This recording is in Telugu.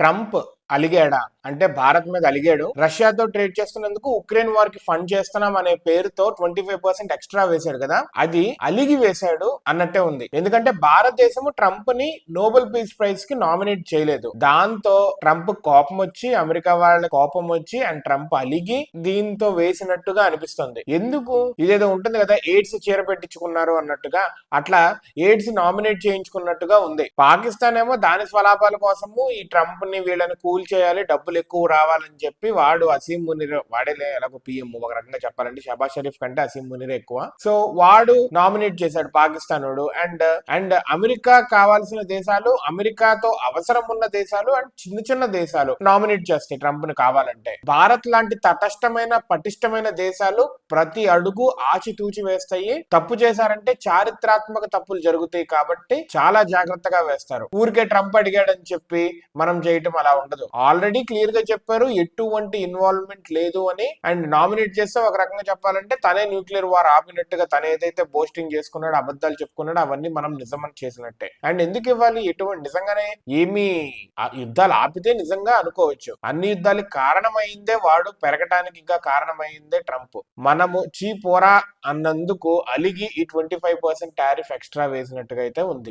ట్రంప్ అలిగాడా అంటే భారత్ మీద అలిగాడు, రష్యాతో ట్రేడ్ చేస్తున్నందుకు ఉక్రెయిన్ వార్ కి ఫండ్ చేస్తున్నాం అనే పేరుతో 25% ఎక్స్ట్రా వేశాడు కదా, అది అలిగి వేశాడు అన్నట్టే ఉంది. ఎందుకంటే భారతదేశము ట్రంప్ ని నోబెల్ పీస్ ప్రైజ్ కి నామినేట్ చేయలేదు. దాంతో ట్రంప్ కోపం వచ్చి, అమెరికా వాళ్ళ కోపం వచ్చి అండ్ ట్రంప్ అలిగి దీంతో వేసినట్టుగా అనిపిస్తుంది. ఎందుకు ఇదేదో ఉంటుంది కదా, ఎయిడ్స్ చీర పెట్టించుకున్నారు అన్నట్టుగా, అట్లా ఎయిడ్స్ నామినేట్ చేయించుకున్నట్టుగా ఉంది. పాకిస్తాన్ ఏమో దాని స్వలాభాల కోసము ఈ ట్రంప్ ని వీళ్ళని కూల్ చేయాలి, డబ్బులు ఎక్కువ రావాలని చెప్పి వాడు అసీం మునీర్, వాడేలే ఎలాగో పిఎం, ఒక రకంగా చెప్పాలంటే షబాజ్ షరీఫ్ కంటే అసీం మునీర్ ఎక్కువ. సో వాడు నామినేట్ చేశాడు పాకిస్తాన్ వాడు. అండ్ అండ్ అమెరికా కావాల్సిన దేశాలు, అమెరికాతో అవసరం ఉన్న దేశాలు అండ్ చిన్న చిన్న దేశాలు నామినేట్ చేస్తాయి ట్రంప్ ని కావాలంటే. భారత్ లాంటి తటస్థమైన పటిష్టమైన దేశాలు ప్రతి అడుగు ఆచితూచి వేస్తాయి. తప్పు చేశారంటే చారిత్రాత్మక తప్పులు జరుగుతాయి కాబట్టి చాలా జాగ్రత్తగా వేస్తారు. ఊరికే ట్రంప్ అడిగాడని చెప్పి మనం చేయటం అలా ఉండదు. ఆల్రెడీ క్లియర్ గా చెప్పారు ఎటువంటి ఇన్వాల్వ్మెంట్ లేదు అని. అండ్ నామినేట్ చేస్తే ఒక రకంగా చెప్పాలంటే తనే న్యూక్లియర్ వార్ ఆపినట్టుగా, తను ఏదైతే బోస్టింగ్ చేసుకున్నాడు, అబద్ధాలు చెప్పుకున్నాడు, అవన్నీ మనం నిజమని చేసినట్టే. అండ్ ఎందుకు ఇవ్వాలి, ఎటువంటి నిజంగానే ఏమి యుద్ధాలు ఆపితే నిజంగా అనుకోవచ్చు. అన్ని యుద్ధాలకు కారణమైందే వాడు, పెరగటానికి ఇంకా కారణమైందే ట్రంప్. మనము చీపోరా అన్నందుకు అలిగి ఈ 25% టారిఫ్ ఎక్స్ట్రా వేసినట్టుగా అయితే ఉంది.